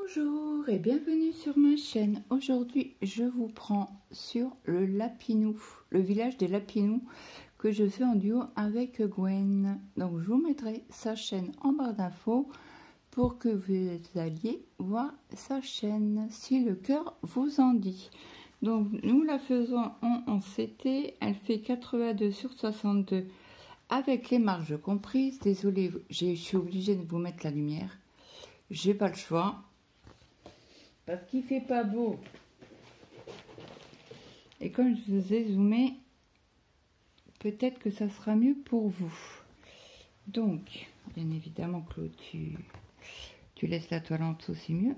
Bonjour et bienvenue sur ma chaîne. Aujourd'hui, je vous prends sur le Lapinou, le village des Lapinous que je fais en duo avec Gwen. Donc, je vous mettrai sa chaîne en barre d'infos pour que vous alliez voir sa chaîne si le cœur vous en dit. Donc, nous la faisons en CT. Elle fait 82 sur 62 avec les marges comprises. Désolée, je suis obligée de vous mettre la lumière. J'ai pas le choix. Parce qu'il fait pas beau. Et comme je vous ai zoomé, peut-être que ça sera mieux pour vous. Donc, bien évidemment, Claude, tu laisses la toile en dessous, c'est mieux.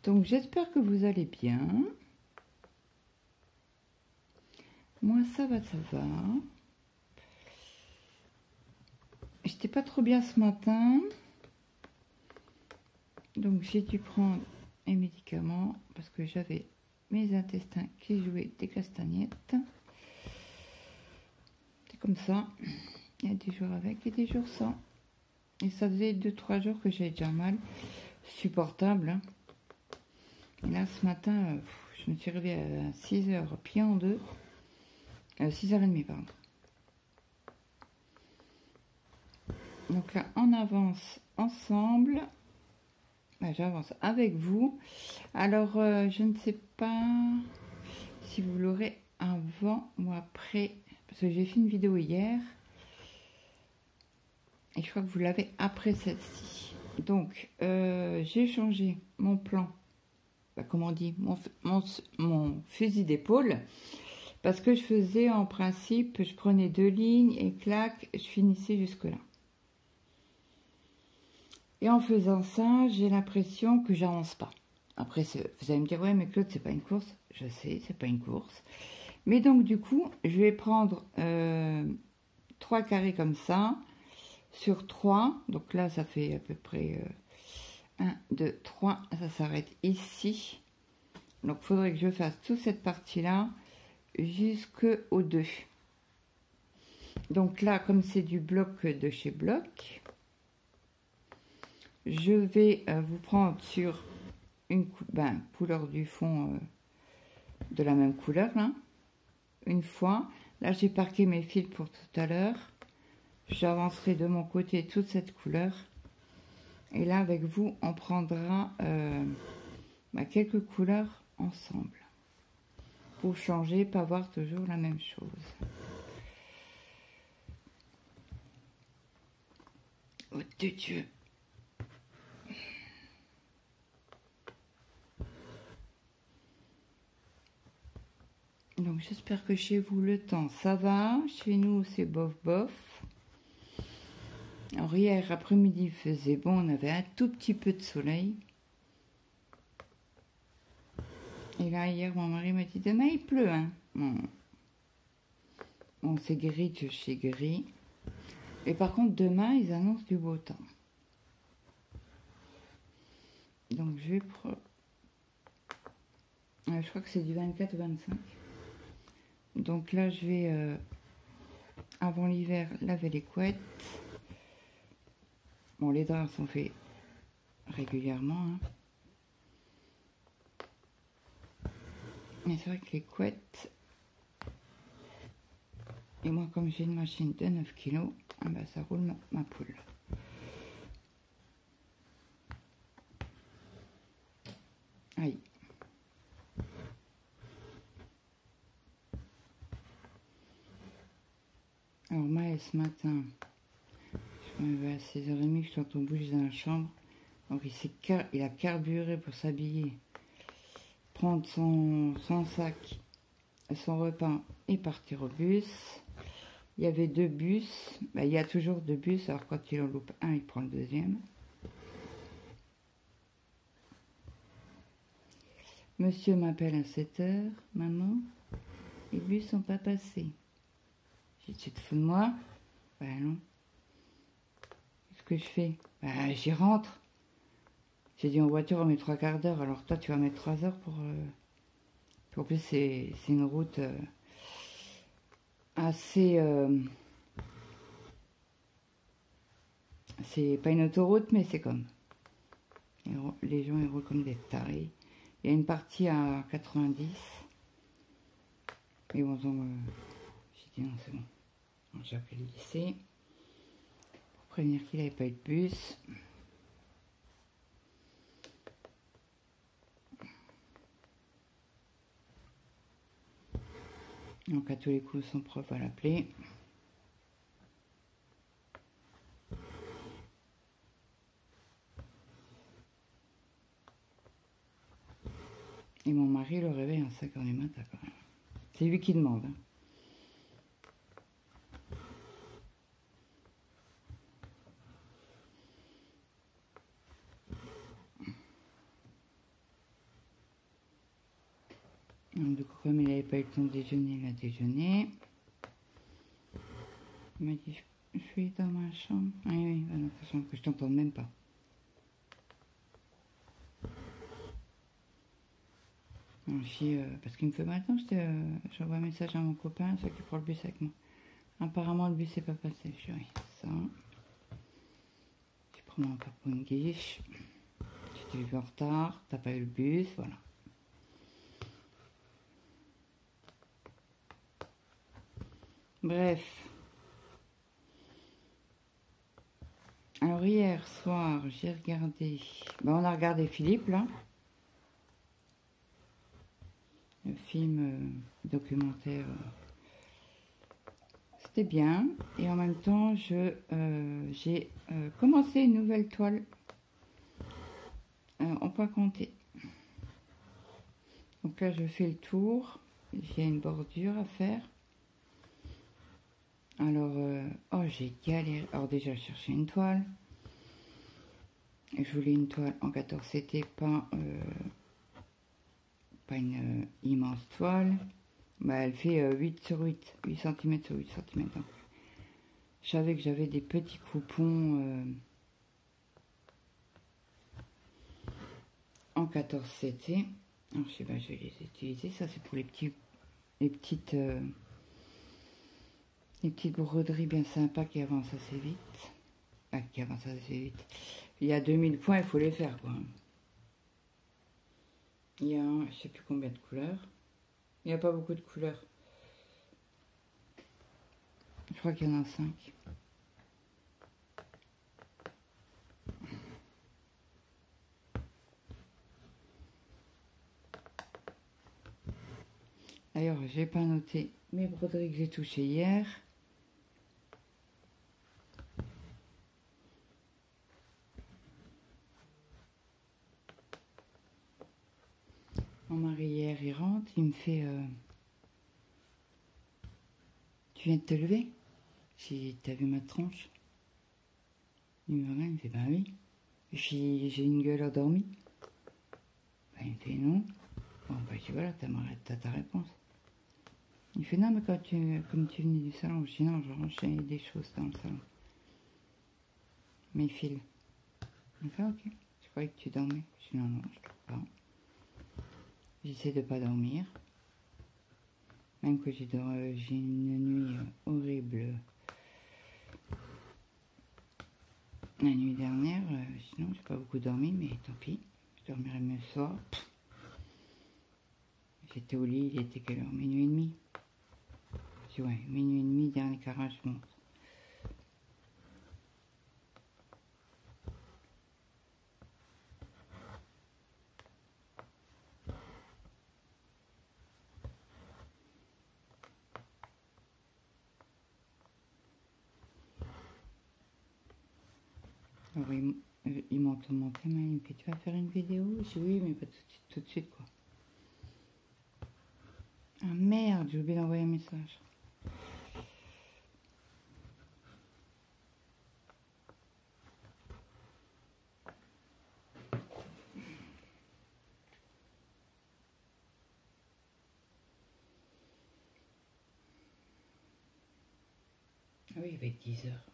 Donc, j'espère que vous allez bien. Moi, ça va, ça va. J'étais pas trop bien ce matin. Donc, j'ai dû prendre mes médicaments parce que j'avais mes intestins qui jouaient des castagnettes. C'est comme ça. Il y a des jours avec et des jours sans. Et ça faisait 2-3 jours que j'avais déjà mal. Supportable. Hein. Et là, ce matin, je me suis réveillée à 6h, pied en deux. 6h30, pardon. Donc là, on avance ensemble. J'avance avec vous. Alors, je ne sais pas si vous l'aurez avant ou après. Parce que j'ai fait une vidéo hier. Et je crois que vous l'avez après celle-ci. Donc, j'ai changé mon plan. Comment on dit, mon fusil d'épaule. Parce que je faisais en principe, je prenais 2 lignes et clac, je finissais jusque-là. Et en faisant ça, j'ai l'impression que j'avance pas. Après, vous allez me dire, ouais, mais Claude, c'est pas une course. Je sais, c'est pas une course. Mais donc, du coup, je vais prendre 3 carrés comme ça, sur 3. Donc là, ça fait à peu près 1, 2, 3. Ça s'arrête ici. Donc, il faudrait que je fasse toute cette partie-là jusqu'au 2. Donc là, comme c'est du bloc de chez Bloc, je vais vous prendre sur une couleur du fond de la même couleur là. Une fois, là j'ai parqué mes fils pour tout à l'heure. J'avancerai de mon côté toute cette couleur. Et là avec vous, on prendra quelques couleurs ensemble. Pour changer, pas voir toujours la même chose. Oh de Dieu! Donc j'espère que chez vous le temps ça va. Chez nous c'est bof bof. Alors hier après-midi il faisait bon, on avait un tout petit peu de soleil. Et là hier mon mari m'a dit demain il pleut hein. Bon c'est gris de chez gris. Et par contre demain ils annoncent du beau temps. Donc je vais je crois que c'est du 24-25. Donc là, je vais, avant l'hiver, laver les couettes. Bon, les draps sont faits régulièrement. Hein. Mais c'est vrai que les couettes... Et moi, comme j'ai une machine de 9 kg, ça roule ma poule. Aïe. Alors Maël, ce matin, je me lève à 6h30, je t'entends bouger dans la chambre. Donc il a carburé pour s'habiller, prendre son sac, son repas et partir au bus. Il y avait 2 bus, il y a toujours 2 bus, alors quand il en loupe un, il prend le deuxième. Monsieur m'appelle à 7h, maman, les bus sont pas passés. J'ai dit, tu te fous de moi? Ben non. Qu'est-ce que je fais? Ben j'y rentre. J'ai dit en voiture on met 3 quarts d'heure, alors toi tu vas mettre 3 heures pour... En plus c'est une route assez... c'est pas une autoroute mais c'est comme... Les gens, ils roulent comme des tarés. Il y a une partie à 90. Et bon, donc, j'ai dit non, c'est bon. J'ai appelé le lycée pour prévenir qu'il n'avait pas eu de bus. Donc à tous les coups, son prof va l'appeler. Et mon mari le réveille à 5 h du matin quand même. C'est lui qui demande. Hein. Donc, du coup, comme il n'avait pas eu le temps de déjeuner, il a déjeuné. Il m'a dit, je suis dans ma chambre. Ah oui, dans ta chambre, que je t'entends même pas. Parce qu'il me fait, maintenant, j'envoie un message à mon copain, ceux qui prend le bus avec moi. Apparemment, le bus n'est pas passé. Je dis, oui, ça. Tu prends mon père pour une guiche. Tu t'es vu en retard, t'as pas eu le bus, voilà. Bref. Alors hier soir, j'ai regardé... Ben, on a regardé Philippe, là. Le film documentaire. C'était bien. Et en même temps, j'ai commencé une nouvelle toile. On peut compter. Donc là, je fais le tour. J'ai une bordure à faire. Alors, oh, j'ai galéré. Alors déjà, je cherchais une toile. Je voulais une toile en 14 CT, pas une immense toile. Bah, elle fait 8 sur 8, 8 cm sur 8 cm. Donc, je savais que j'avais des petits coupons en 14 CT. Alors, je sais pas, je vais les utiliser. Ça, c'est pour les petites broderies bien sympas qui avancent assez vite. Ah, qui avancent assez vite. Il y a 2000 points, il faut les faire, quoi. Il y a, je sais plus combien de couleurs. Il n'y a pas beaucoup de couleurs. Je crois qu'il y en a 5. D'ailleurs, j'ai pas noté mes broderies que j'ai touchées hier. Mon mari hier, il rentre, il me fait tu viens de te lever? Si t'as vu ma tronche? Il me regarde, il me fait bah oui. J'ai une gueule endormie. Bah, il me fait non. Bon bah je dis voilà, t'as ta réponse. Il fait non mais comme tu venais du salon, je dis non, je rangeais des choses dans le salon. Mes fils. Il me fait ok, je croyais que tu dormais. Je dis non, non, je dors pas. J'essaie de pas dormir. Même que j'ai une nuit horrible. La nuit dernière, sinon j'ai pas beaucoup dormi, mais tant pis. Je dormirai mieux ce soir. J'étais au lit, il était quelle heure? Minuit et demi. Je dis ouais, minuit et demi, dernier carrage, je monte. Alors il monte mon témoin, il me fait tu vas faire une vidéo? Je dis oui, mais pas tout de suite quoi. Ah merde, j'ai oublié d'envoyer un message. Ah oui, il va être 10 heures.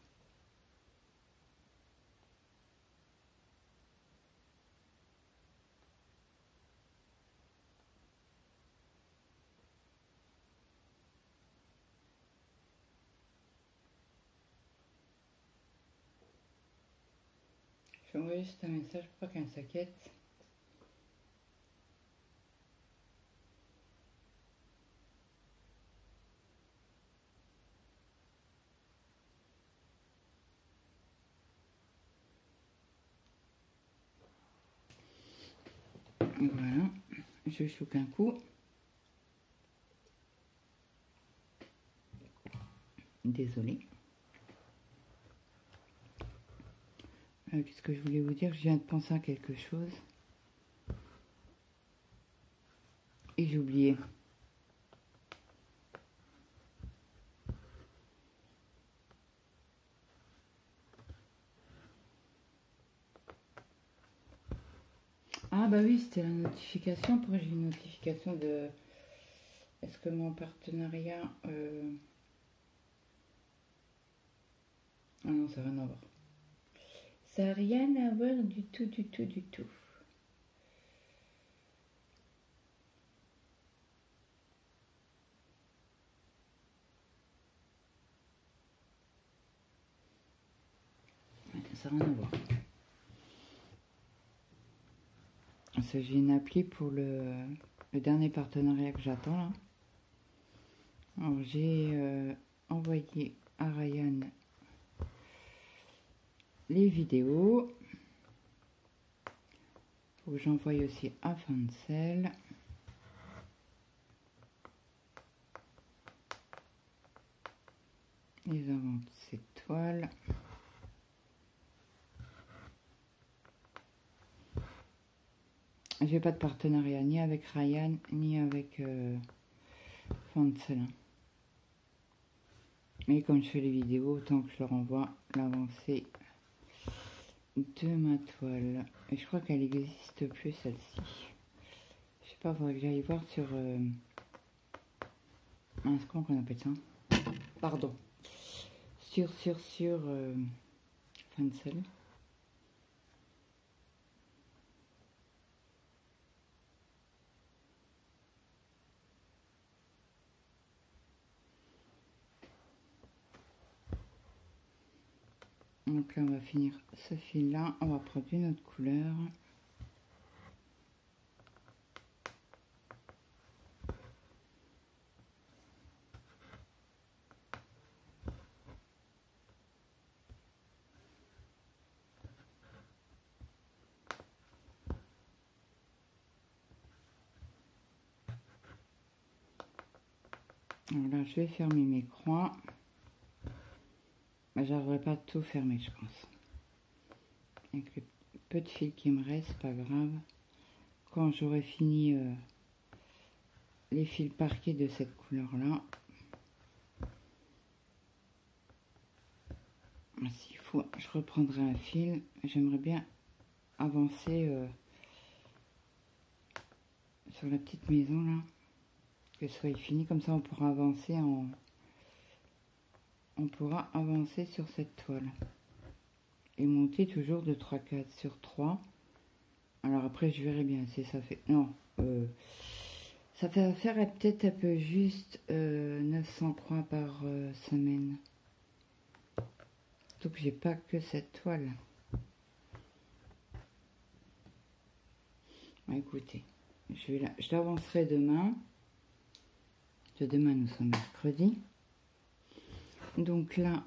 vais envoyer juste un message pour pas qu'elle s'inquiète. Voilà, je chouque un coup. Désolée. Qu'est-ce que je voulais vous dire? Je viens de penser à quelque chose. Et j'ai oublié. Ah bah oui, c'était la notification. Pourquoi j'ai une notification de... Est-ce que mon partenariat... Ah non, ça n'a rien à voir. Ça n'a rien à voir du tout, du tout, du tout. Ça n'a rien à voir. J'ai une appli pour le dernier partenariat que j'attends là. Alors j'ai envoyé à Ryan les vidéos. Faut que j'envoie aussi à Fancel. Les avant cette toile. J'ai pas de partenariat ni avec Ryan ni avec Fancel. Mais quand je fais les vidéos, autant que je leur envoie l'avancée de ma toile. Et je crois qu'elle n'existe plus celle-ci. Je sais pas, il faudrait que j'aille voir sur... comment qu'on appelle ça? Pardon. Sur Fancel. Donc là, on va finir ce fil-là. On va prendre une autre couleur. Alors là, je vais fermer mes croix. J'arriverai pas à tout fermer, je pense. Avec le peu de fil qui me reste, pas grave. Quand j'aurai fini les fils parqués de cette couleur-là, s'il faut, je reprendrai un fil. J'aimerais bien avancer sur la petite maison là, que ce soit fini. Comme ça, on pourra avancer sur cette toile et monter toujours de 3/4 sur 3. Alors après je verrai bien si ça fait... Non, ça fait faire peut-être un peu juste 900 croix par semaine. Surtout que j'ai pas que cette toile. Écoutez, je l'avancerai demain. Demain nous sommes mercredi. Donc là,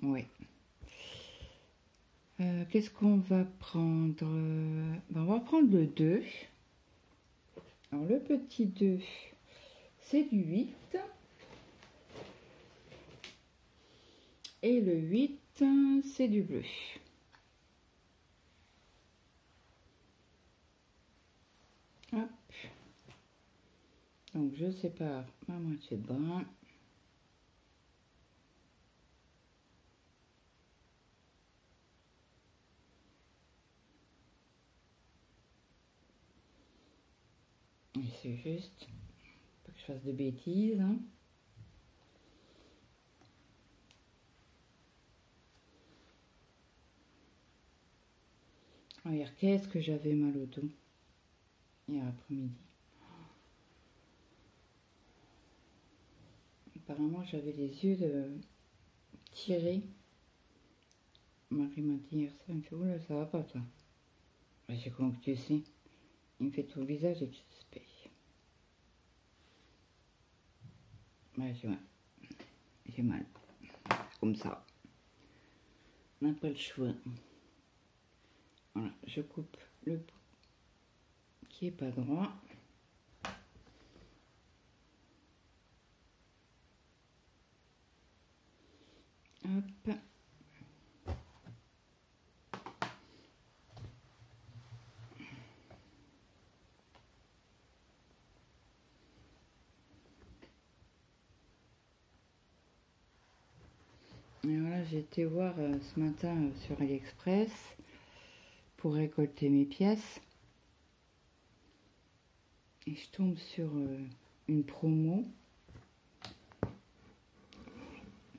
ouais. Qu'est-ce qu'on va prendre? On va prendre le 2. Alors le petit 2, c'est du 8. Et le 8, c'est du bleu. Hop. Donc je sépare ma moitié de brun. Et c'est juste, pas que je fasse de bêtises. Hein. Oh, hier, qu'est-ce que j'avais mal au dos hier après-midi. Apparemment, j'avais les yeux tirés Marie m'a dit hier soir, il me fait, oula, ça va pas toi. J'ai comment que tu sais. Il me fait tout le visage et tu te payes. Ouais, j'ai mal. Comme ça. On n'a pas le choix. Voilà, je coupe le bout qui est pas droit. Hop. Et voilà, j'ai été voir ce matin sur AliExpress pour récolter mes pièces. Et je tombe sur une promo.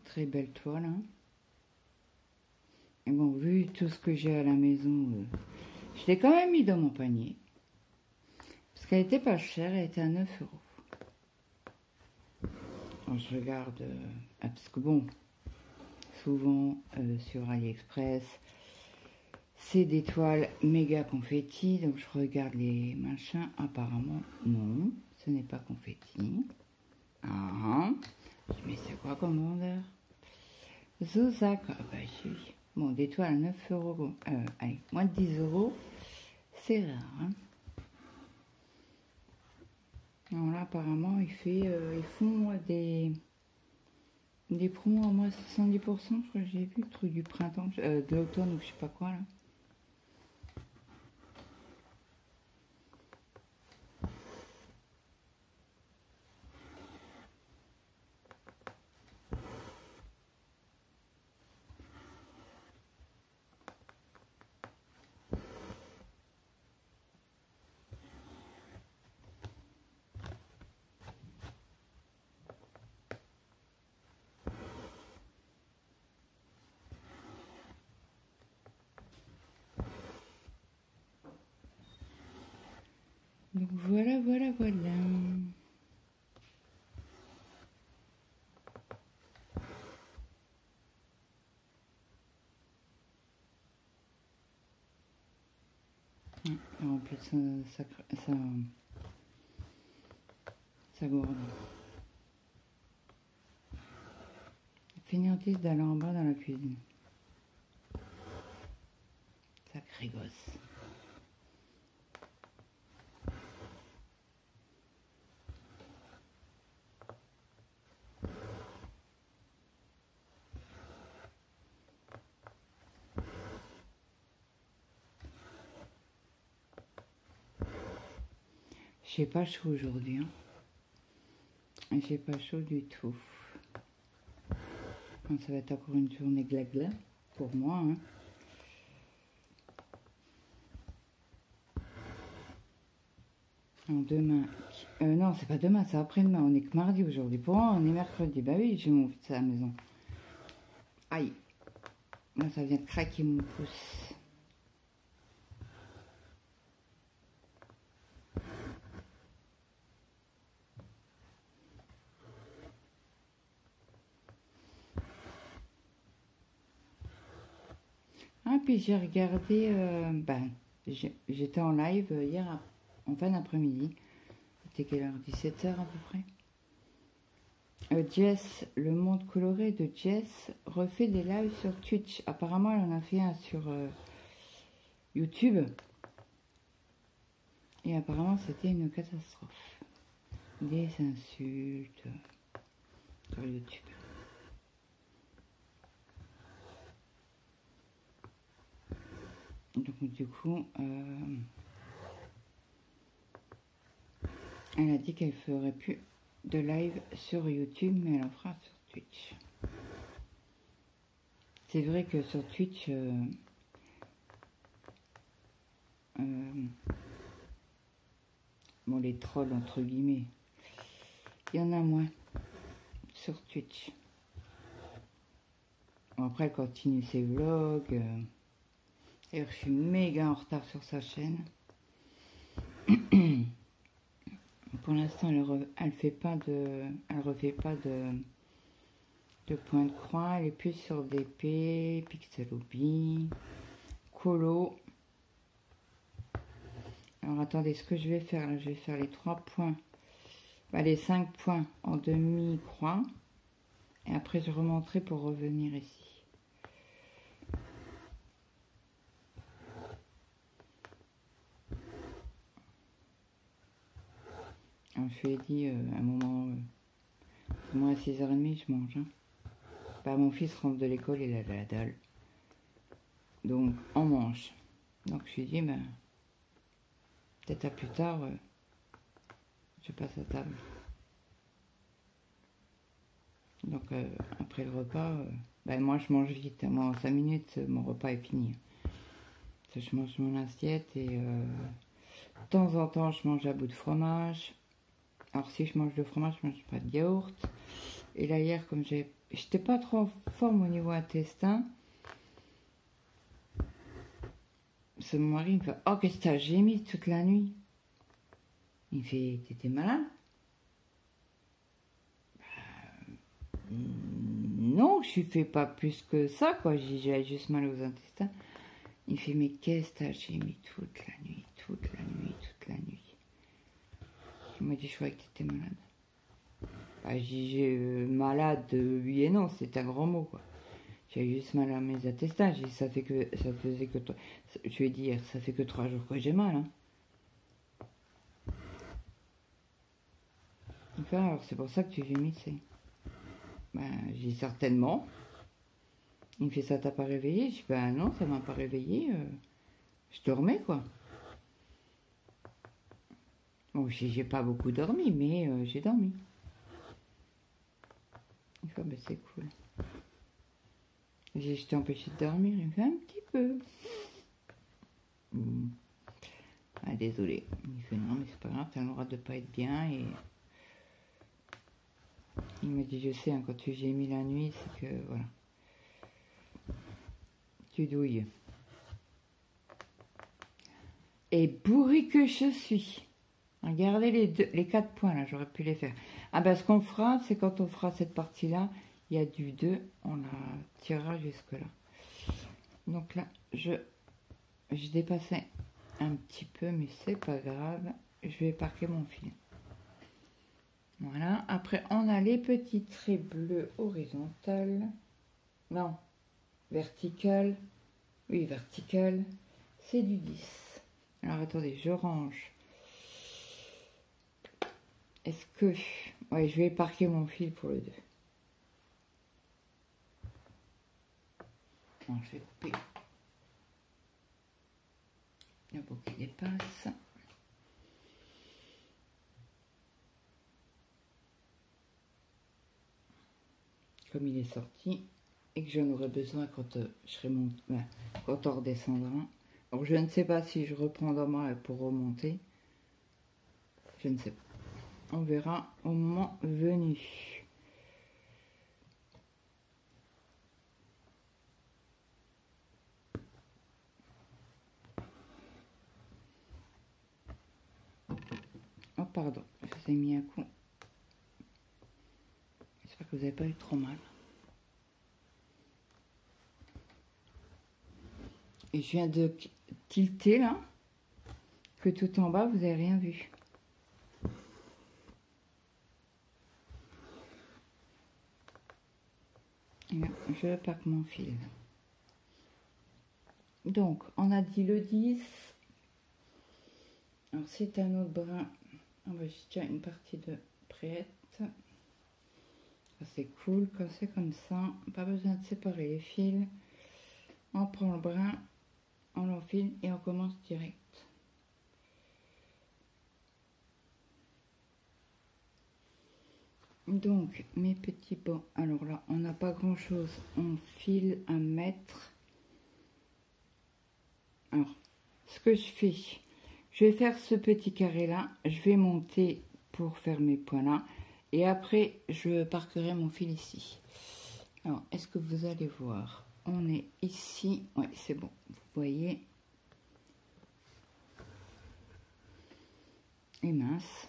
Très belle toile. Hein. Et bon, vu tout ce que j'ai à la maison, je l'ai quand même mis dans mon panier. Parce qu'elle était pas chère, elle était à 9 €. Alors je regarde, parce que bon, souvent sur AliExpress, c'est des toiles méga confetti, donc je regarde les machins, apparemment non, ce n'est pas confetti. Ah, mais c'est quoi comme vendeur? Zozak, ah bah oui. Bon, des toiles à 9 €, allez, moins de 10 €, c'est rare. Hein. Alors là, apparemment, ils font des promos à moins 70%, je crois que j'ai vu, le truc du printemps, de l'automne ou je sais pas quoi là. Donc voilà. En plus, ça gourde. Fainéantise d'aller en bas dans la cuisine. Sacré gosse. J'ai pas chaud aujourd'hui. Hein. J'ai pas chaud du tout. Ça va être encore une journée glagla pour moi. Hein. Alors demain. Non, c'est pas demain, c'est après-demain. On est que mardi aujourd'hui. Pour moi, on est mercredi. Bah oui, j'ai mon fils à la maison. Aïe. Là, ça vient de craquer mon pouce. Ah, puis j'ai regardé, j'étais en live hier en fin d'après-midi. C'était quelle heure? 17 h à peu près. Jess, le monde coloré de Jess, refait des lives sur Twitch. Apparemment, elle en a fait un sur YouTube. Et apparemment, c'était une catastrophe. Des insultes sur YouTube. Donc du coup, elle a dit qu'elle ferait plus de live sur YouTube, mais elle en fera sur Twitch. C'est vrai que sur Twitch, bon, les trolls entre guillemets, il y en a moins sur Twitch. Bon, après, elle continue ses vlogs. D'ailleurs, je suis méga en retard sur sa chaîne. Pour l'instant, elle refait pas de de point de croix, les puces sur DP, Pixel Hobby, Colo. Alors attendez, ce que je vais faire là, je vais faire les 3 points, les 5 points en demi-croix. Et après je remonterai pour revenir ici. Alors, je lui ai dit à un moment, moi à 6h30 je mange. Hein. Mon fils rentre de l'école, il a la dalle. Donc on mange. Donc je lui ai dit, peut-être à plus tard, je passe à table. Donc après le repas, moi je mange vite. Moi en 5 minutes, mon repas est fini. Je mange mon assiette et de temps en temps je mange un bout de fromage. Alors si je mange de fromage, je mange pas de yaourt. Et là hier, comme j'étais pas trop en forme au niveau intestin, mon mari me fait « Oh, qu'est-ce que t'as gémi toute la nuit ?» Il me fait « T'étais malade ?» Non, je fais pas plus que ça, quoi. J'ai juste mal aux intestins. Il me fait « Mais qu'est-ce que t'as gémi toute la nuit, toute la nuit, toute la nuit ?» Il m'a dit « Je croyais que t'étais malade. » J'ai malade, oui et non, c'est un grand mot, quoi. J'ai juste mal à mes intestins. Ça faisait que je lui ai dit hier, ça fait que 3 jours que j'ai mal. Hein. Enfin, alors c'est pour ça que tu gémissais. J'ai certainement. Il me fait ça, t'as pas réveillé? Je dis non, ça m'a pas réveillé. Je dormais, quoi. Bon, j'ai pas beaucoup dormi, mais j'ai dormi. Enfin, c'est cool. J'étais empêchée de dormir, il me fait un petit peu. Désolé. Il fait non, mais c'est pas grave, t'as le droit de pas être bien. Et il me dit, je sais, hein, quand tu gémis la nuit, c'est que voilà. Tu douilles. Et bourré que je suis. Regardez les 4 points là, j'aurais pu les faire. Ce qu'on fera, c'est quand on fera cette partie-là, il y a du 2, on la tirera jusque là. Donc là, je dépassais un petit peu, mais c'est pas grave. Je vais parquer mon fil. Voilà. Après, on a les petits traits bleus horizontales. Non, vertical. Oui, vertical. C'est du 10. Alors, attendez, je range. Est-ce que... Ouais, je vais parquer mon fil pour le 2. Bon, je vais couper le bout qui dépasse. Comme il est sorti et que j'en aurai besoin quand je serai quand on redescendra. Alors je ne sais pas si je reprends dans moi pour remonter. Je ne sais pas. On verra au moment venu. Oh pardon, je vous ai mis un coup. J'espère que vous n'avez pas eu trop mal. Et je viens de tilter là, que tout en bas, vous n'avez rien vu. Et là, je pack mon fil. Donc, on a dit le 10. Alors, c'est un autre brin. J'ai déjà une partie de prête. C'est cool quand c'est comme ça. Pas besoin de séparer les fils. On prend le brin, on l'enfile et on commence direct. Donc, mes petits bons. Alors là, on n'a pas grand chose en fil à mettre. Alors, ce que je fais, je vais faire ce petit carré là. Je vais monter pour faire mes points là. Et après, je parquerai mon fil ici. Alors, est-ce que vous allez voir? On est ici. Oui, c'est bon. Vous voyez. Et mince.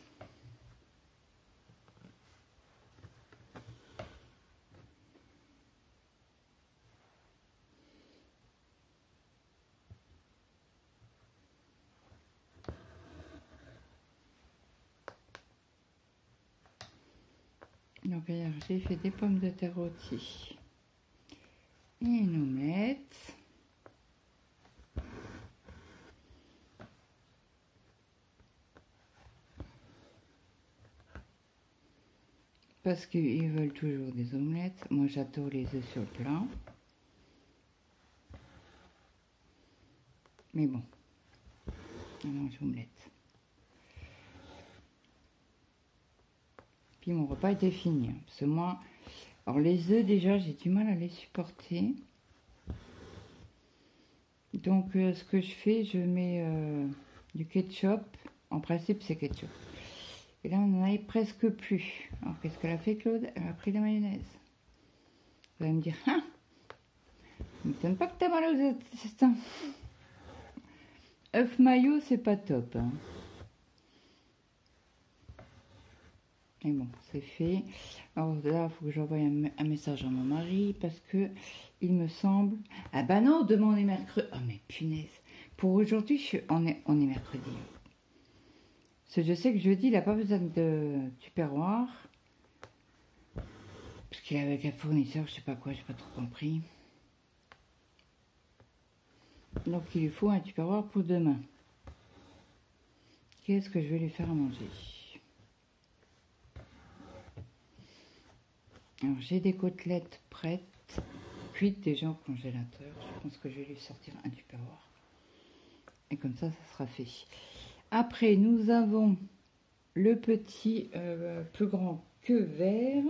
Donc hier j'ai fait des pommes de terre rôties et une omelette. Parce qu'ils veulent toujours des omelettes. Moi j'adore les œufs sur le plat. Mais bon, on mange omelette. Puis mon repas était fini. Hein, parce que moi, alors les œufs déjà j'ai du mal à les supporter. Donc ce que je fais, je mets du ketchup. En principe c'est ketchup. Et là, on n'en avait presque plus. Alors, qu'est-ce qu'elle a fait, Claude? Elle a pris de la mayonnaise. Vous allez me dire, hein? Ça ne m'étonne pas que t'as mal aux intestins. œuf mayo, c'est pas top. Hein. Mais bon, c'est fait. Alors là, il faut que j'envoie un message à mon mari parce que il me semble... Ah bah non, demain on est mercredi. Oh mais punaise. Pour aujourd'hui, on est mercredi. Parce que je sais que jeudi, il n'a pas besoin de tupperware. Parce qu'il est avec un fournisseur, je sais pas quoi, j'ai pas trop compris. Donc il lui faut un tupperware pour demain. Qu'est-ce que je vais lui faire à manger? Alors j'ai des côtelettes prêtes, cuites déjà au congélateur. Je pense que je vais lui sortir un tupperware. Et comme ça sera fait. Après, nous avons le petit, plus grand que vert.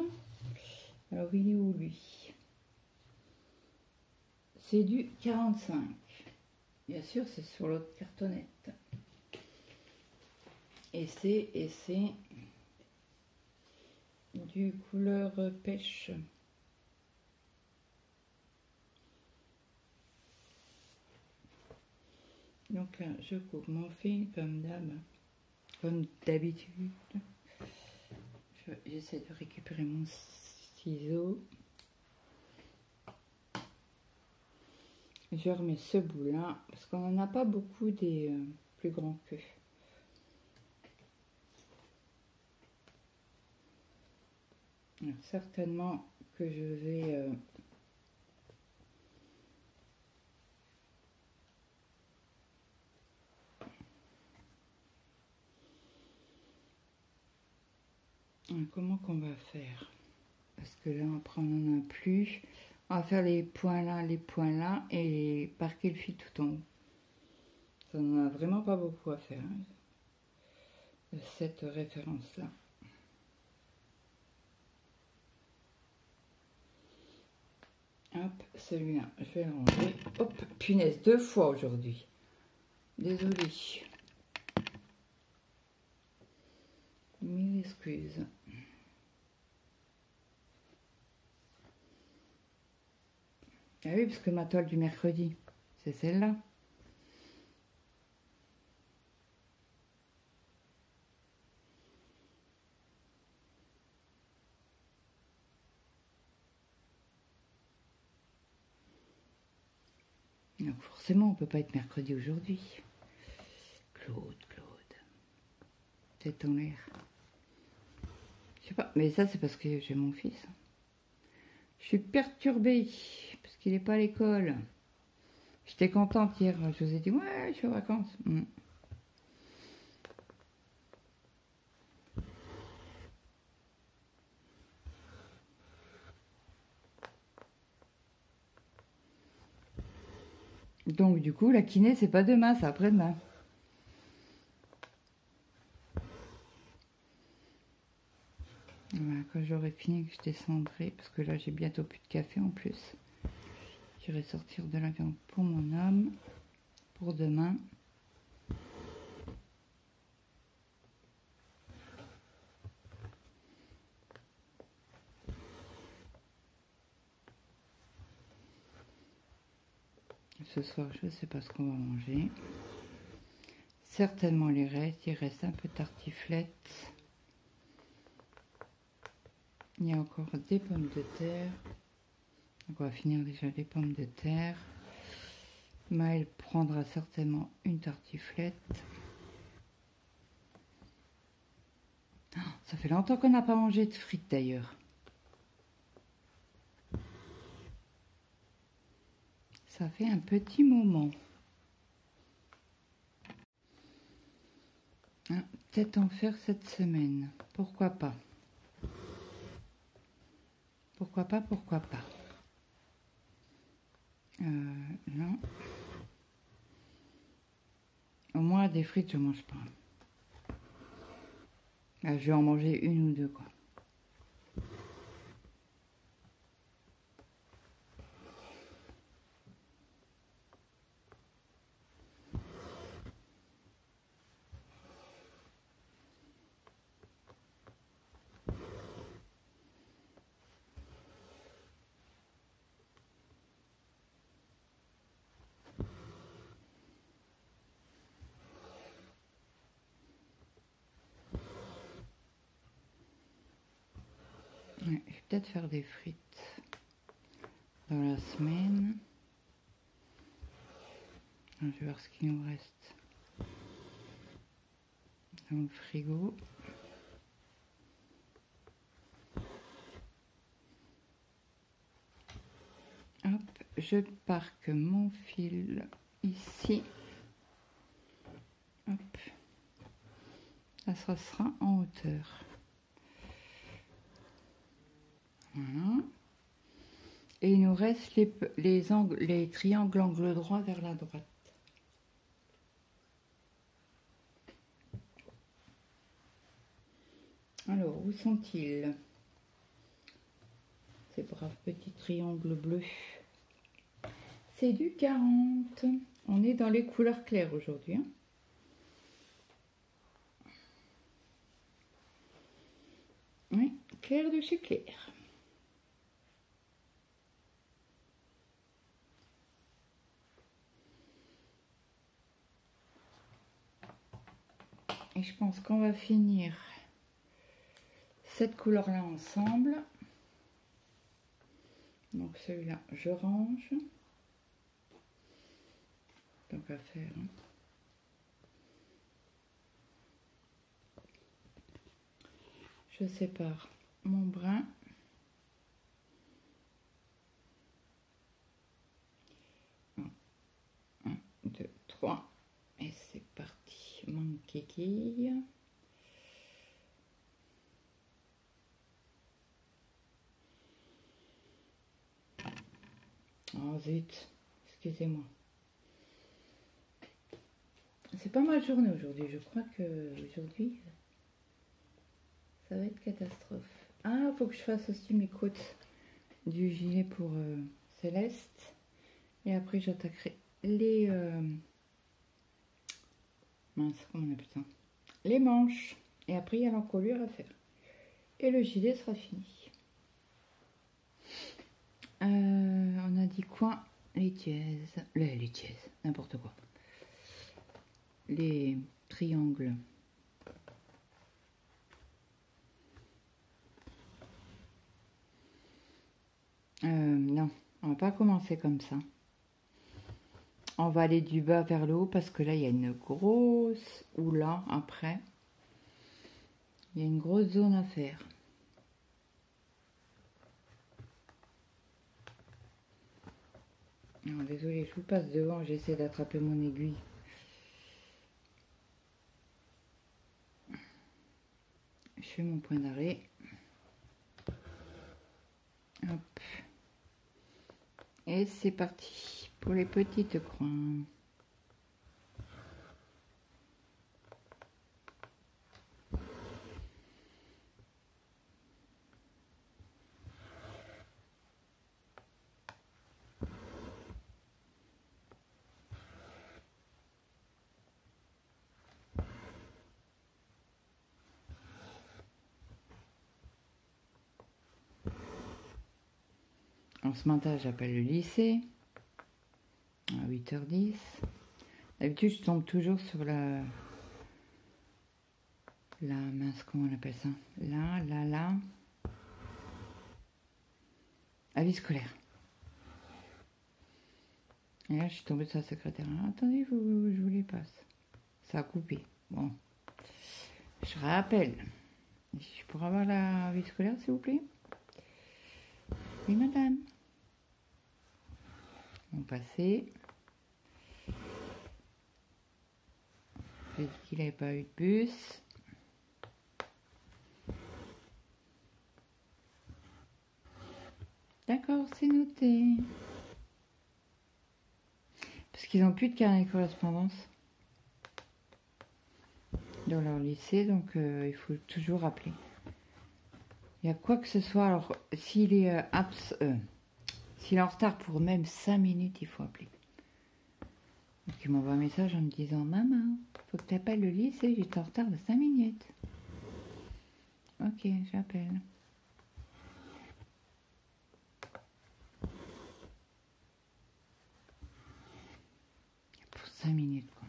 Alors, il est où, lui? C'est du 45. Bien sûr, c'est sur l'autre cartonnette. Et c'est du couleur pêche. Donc là, je coupe mon fil comme d'habitude. J'essaie de récupérer mon ciseau. Je remets ce bout là, parce qu'on n'en a pas beaucoup des plus grands que. Alors, certainement que je vais... comment qu'on va faire? Parce que là, après, on n'en a plus. On va faire les points là, et parquer le fil tout en haut. Ça n'en a vraiment pas beaucoup à faire, hein, cette référence-là. Hop, celui-là, je vais le ranger. Hop, punaise, 2 fois aujourd'hui. Désolée. Mille excuses. Ah oui, parce que ma toile du mercredi, c'est celle-là. Donc forcément, on ne peut pas être mercredi aujourd'hui. Claude. Tête en l'air. Je sais pas, mais ça c'est parce que j'ai mon fils. Je suis perturbée parce qu'il n'est pas à l'école. J'étais contente hier, je vous ai dit ouais, je suis en vacances. Donc du coup, la kiné c'est pas demain, c'est après-demain. Voilà, quand j'aurai fini, que je descendrai, parce que là j'ai bientôt plus de café en plus. J'irai sortir de la viande pour mon homme, pour demain. Ce soir, je ne sais pas ce qu'on va manger. Certainement les restes, il reste un peu de tartiflette. Il y a encore des pommes de terre. Donc on va finir déjà les pommes de terre. Maëlle prendra certainement une tartiflette. Oh, ça fait longtemps qu'on n'a pas mangé de frites d'ailleurs. Ça fait un petit moment. Ah, peut-être en faire cette semaine. Pourquoi pas? Pourquoi pas? Pourquoi pas? Non. Au moins des frites, je mange pas. Là, je vais en manger une ou deux, quoi. Ouais, je vais peut-être faire des frites dans la semaine. Je vais voir ce qu'il nous reste dans le frigo. Hop, je parque mon fil ici. Hop, ça sera en hauteur. Voilà. Et il nous reste les triangles angle droit vers la droite. Alors, où sont-ils? Ces braves petits triangles bleus. C'est du 40. On est dans les couleurs claires aujourd'hui. Hein. Oui, clair de chez clair. Et je pense qu'on va finir cette couleur-là ensemble. Donc celui-là, je range. Donc à faire. Hein. Je sépare mon brin. Un, deux, trois. Et c'est parti. Mon kiki. Oh zut, excusez-moi. C'est pas ma journée aujourd'hui. Je crois que aujourd'hui, ça va être catastrophe. Ah, faut que je fasse aussi mes côtes du gilet pour Céleste. Et après, j'attaquerai les... mince, comment on appelle ça? Les manches. Et après, il y a l'encolure à faire. Et le gilet sera fini. On a dit quoi? Les dièses. Les dièses, n'importe quoi. Les triangles. Non, on va pas commencer comme ça. On va aller du bas vers le haut parce que là, il y a une grosse... Ou là, après. Il y a une grosse zone à faire. Non, désolée, je vous passe devant. J'essaie d'attraper mon aiguille. Je fais mon point d'arrêt. Hop. Et c'est parti pour les petites croix. En ce matin, j'appelle le lycée à 8h10. D'habitude, je tombe toujours sur la mince, comment on appelle ça? La avis scolaire. Et là, je suis tombée sur la secrétaire. Ah, attendez, je vous les passe. Ça a coupé. Bon. Je rappelle. Je pourrais avoir la avis scolaire, s'il vous plaît? Oui, madame. vont passer. J'ai dit qu'il n'avait pas eu de bus. D'accord, c'est noté. Parce qu'ils n'ont plus de carnet de correspondance dans leur lycée, donc il faut toujours appeler. Il y a quoi que ce soit, alors s'il est s'il est en retard pour même 5 minutes, il faut appeler. Donc il m'envoie un message en me disant: maman, faut que tu appelles le lycée, j'étais en retard de 5 minutes. Ok, j'appelle. Pour 5 minutes, quoi.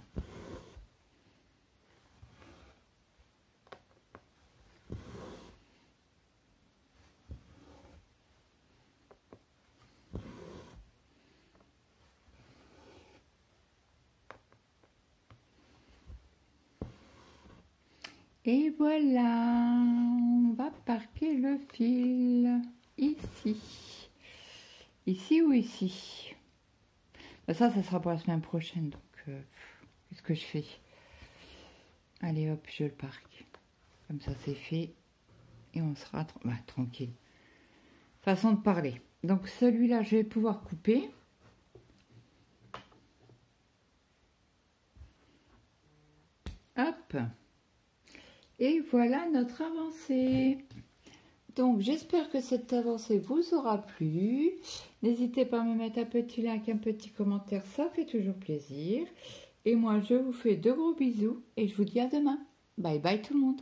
Et voilà, on va parquer le fil ici. Ici ou ici? Ça sera pour la semaine prochaine, donc qu'est-ce que je fais? Allez hop, je le parque. Comme ça c'est fait. Et on sera tranquille. Façon de parler. Donc celui-là, je vais pouvoir couper. Hop. Et voilà notre avancée. Donc j'espère que cette avancée vous aura plu. N'hésitez pas à me mettre un petit like, un petit commentaire, ça fait toujours plaisir. Et moi je vous fais de gros bisous et je vous dis à demain. Bye bye tout le monde.